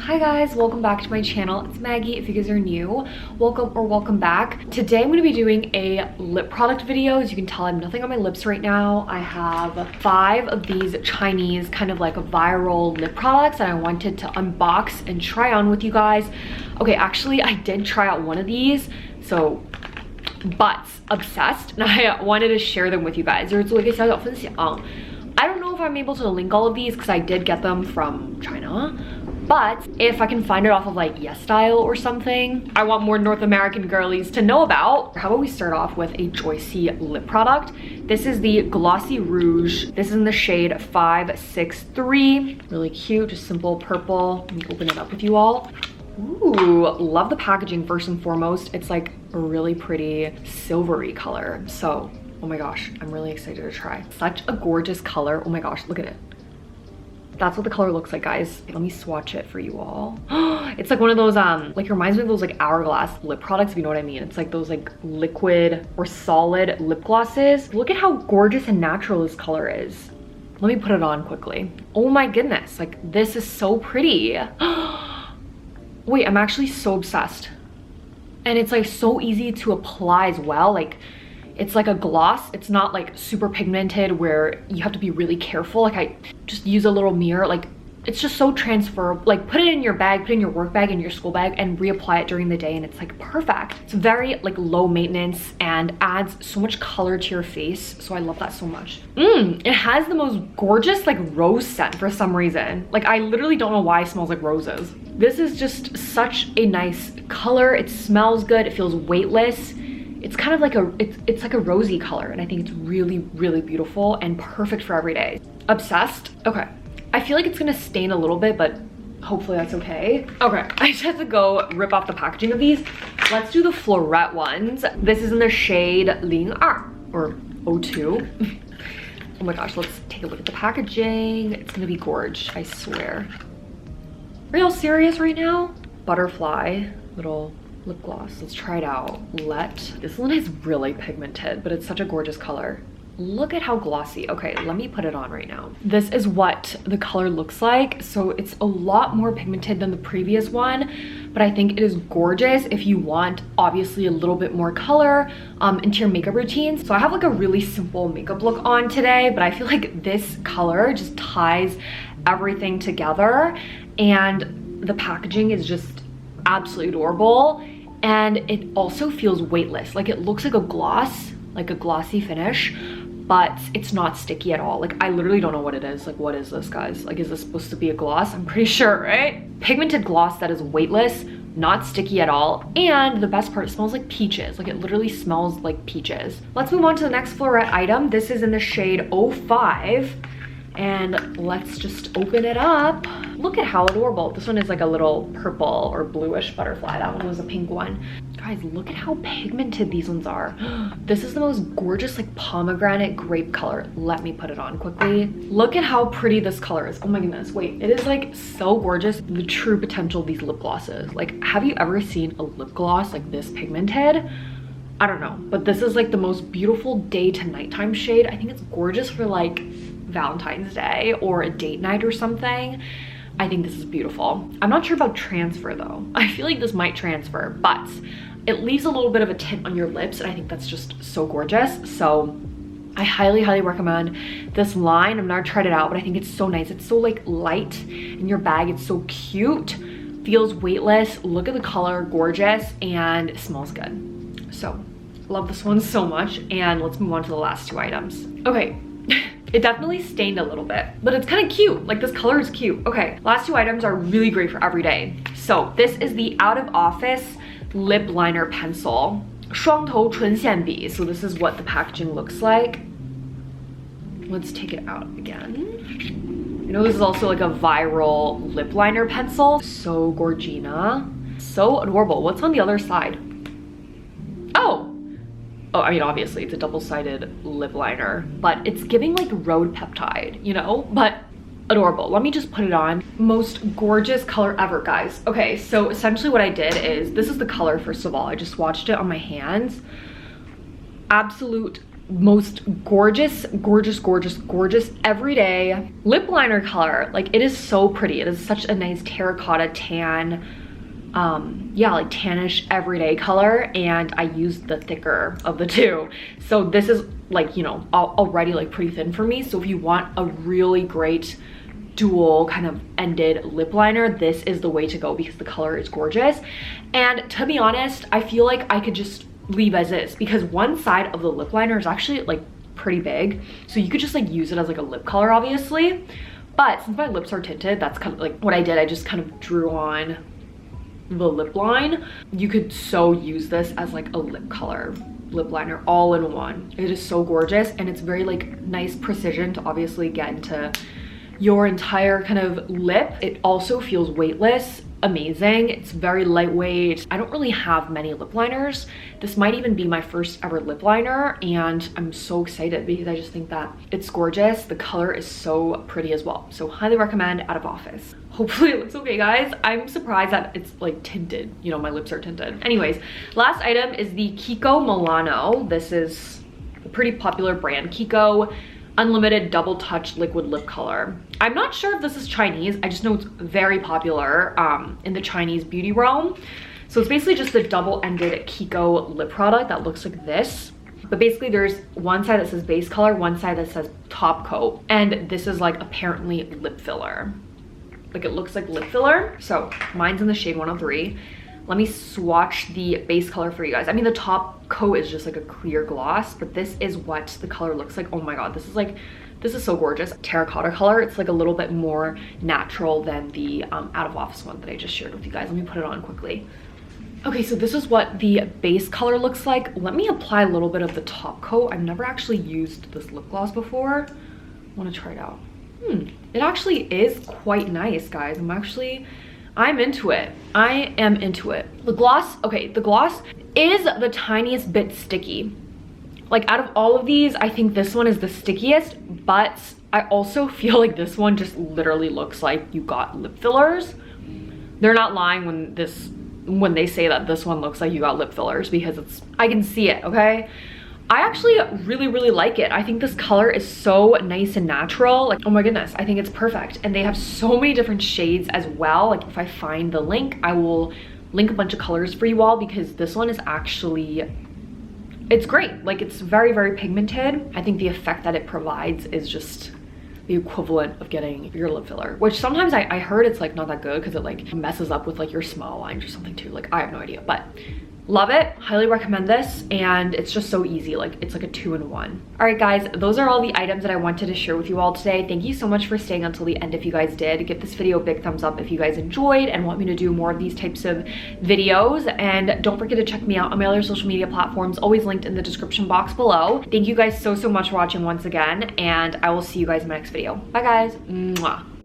Hi guys, welcome back to my channel. It's Maggie. If you guys are new, welcome back. Today I'm going to be doing a lip product video. As you can tell, I have nothing on my lips right now. I have 5 of these Chinese kind of like viral lip products that I wanted to unbox and try on with you guys. Okay, actually I did try out one of these, so but obsessed, and I wanted to share them with you guys. I don't know if I'm able to link all of these because I did get them from China, but if I can find it off of like YesStyle or something, I want more North American girlies to know about. How about we start off with a Joycey lip product. This is the Glossy Rouge. This is in the shade 563. Really cute, just simple purple. Let me open it up with you all. Ooh, love the packaging first and foremost. It's like a really pretty silvery color. So, oh my gosh, I'm really excited to try. Such a gorgeous color. Oh my gosh, look at it. That's what the color looks like, guys. Let me swatch it for you all. It's like one of those, like it reminds me of those like Hourglass lip products, if you know what I mean. It's like those like liquid or solid lip glosses. Look at how gorgeous and natural this color is. Let me put it on quickly. Oh my goodness, like this is so pretty. Wait, I'm actually so obsessed. And it's like so easy to apply as well. Like it's like a gloss. It's not like super pigmented where you have to be really careful. Like I just use a little mirror. Like it's just so transferable. Like put it in your bag, put it in your work bag, in your school bag, and reapply it during the day, and it's like perfect. It's very like low maintenance and adds so much color to your face. So I love that so much. It has the most gorgeous like rose scent for some reason. Like I literally don't know why it smells like roses. This is just such a nice color. It smells good. It feels weightless. It's kind of like it's like a rosy color, and I think it's really, really beautiful and perfect for every day. Obsessed. Okay. I feel like it's gonna stain a little bit, but hopefully that's okay. Okay, I just have to go rip off the packaging of these. Let's do the Florette ones. This is in the shade 02 or 02. Oh my gosh, let's take a look at the packaging. It's gonna be gorge, I swear. Are y'all serious right now? Butterfly, little lip gloss. Let's try it out. This one is really pigmented, but it's such a gorgeous color. Look at how glossy. Okay, let me put it on right now. This is what the color looks like. So it's a lot more pigmented than the previous one, but I think it is gorgeous if you want obviously a little bit more color into your makeup routine. So I have like a really simple makeup look on today, but I feel like this color just ties everything together, and the packaging is just absolutely adorable. And it also feels weightless. Like it looks like a gloss, like a glossy finish, but it's not sticky at all. Like I literally don't know what it is. Like what is this, guys? Like is this supposed to be a gloss? I'm pretty sure, right? Pigmented gloss that is weightless, not sticky at all, and the best part, it smells like peaches. Like it literally smells like peaches. Let's move on to the next Florette item. This is in the shade 05. And let's just open it up. Look at how adorable. This one is like a little purple or bluish butterfly. That one was a pink one. Guys, look at how pigmented these ones are. This is the most gorgeous like pomegranate grape color. Let me put it on quickly. Look at how pretty this color is. Oh my goodness, wait. It is like so gorgeous. The true potential of these lip glosses. Like, have you ever seen a lip gloss like this pigmented? I don't know, but this is like the most beautiful day to nighttime shade. I think it's gorgeous for like Valentine's Day or a date night or something. I think this is beautiful. I'm not sure about transfer though. I feel like this might transfer, but it leaves a little bit of a tint on your lips, and I think that's just so gorgeous. So I highly, highly recommend this line. I've never tried it out, but I think it's so nice. It's so like light in your bag. It's so cute, feels weightless. Look at the color, gorgeous, and it smells good. So love this one so much. And let's move on to the last 2 items. Okay. It definitely stained a little bit, but it's kind of cute. Like this color is cute. Okay, last 2 items are really great for every day. So this is the Out of Office Lip Liner Pencil. 双头唇线笔. So this is what the packaging looks like. Let's take it out again. You know, this is also like a viral lip liner pencil. So gorgina. So adorable. What's on the other side? Oh, I mean, obviously it's a double-sided lip liner, but it's giving like Road Peptide, you know, but adorable. Let me just put it on. Most gorgeous color ever, guys. Okay, so essentially what I did is, this is the color, first of all. I just swatched it on my hands. Absolute most gorgeous everyday lip liner color. Like, it is so pretty. It is such a nice terracotta tan, yeah, like tannish everyday color, and I used the thicker of the two. So this is like, you know, already like pretty thin for me. So if you want a really great dual kind of ended lip liner, this is the way to go because the color is gorgeous. And to be honest, I feel like I could just leave as is because one side of the lip liner is actually like pretty big, so you could just like use it as like a lip color, obviously. But since my lips are tinted, that's kind of like what I did. I just kind of drew on the lip line. You could so use this as like a lip color lip liner all in one. It is so gorgeous, and it's very like nice precision to obviously get into your entire kind of lip. It also feels weightless, amazing. It's very lightweight. I don't really have many lip liners. This might even be my first ever lip liner, and I'm so excited because I just think that it's gorgeous. The color is so pretty as well. So highly recommend out of office. Hopefully it looks okay, guys. I'm surprised that it's like tinted. You know, my lips are tinted. Anyways, last item is the Kiko Milano. This is a pretty popular brand, Kiko Unlimited Double Touch Liquid Lip Color. I'm not sure if this is Chinese. I just know it's very popular in the Chinese beauty realm. So it's basically just a double-ended Kiko lip product that looks like this. But basically there's one side that says base color, one side that says top coat. And this is like apparently lip filler. Like, it looks like lip filler. So mine's in the shade 103. Let me swatch the base color for you guys. I mean, the top coat is just like a clear gloss, but this is what the color looks like. Oh my god, this is so gorgeous. Terracotta color. It's like a little bit more natural than the out of office one that I just shared with you guys. Let me put it on quickly. Okay, so this is what the base color looks like. Let me apply a little bit of the top coat. I've never actually used this lip gloss before. I want to try it out. It actually is quite nice, guys. I'm into it. I am into it. The gloss, okay, the gloss is the tiniest bit sticky. Like, out of all of these, I think this one is the stickiest, but I also feel like this one just literally looks like you got lip fillers. They're not lying when they say that this one looks like you got lip fillers, because I can see it, okay? I actually really like it. I think this color is so nice and natural. Like, oh my goodness, I think it's perfect. And they have so many different shades as well. Like, if I find the link, I will link a bunch of colors for you all, because this one is actually, it's great. Like, it's very pigmented. I think the effect that it provides is just the equivalent of getting your lip filler, which sometimes I heard it's like not that good because it like messes up with like your smile lines or something too. Like, I have no idea, but love it. Highly recommend this, and it's just so easy. Like, it's like a 2-in-1. All right, guys, those are all the items that I wanted to share with you all today. Thank you so much for staying until the end. If you guys did, give this video a big thumbs up if you guys enjoyed and want me to do more of these types of videos. And don't forget to check me out on my other social media platforms, always linked in the description box below. Thank you guys so much for watching once again, and I will see you guys in my next video. Bye, guys. Mwah.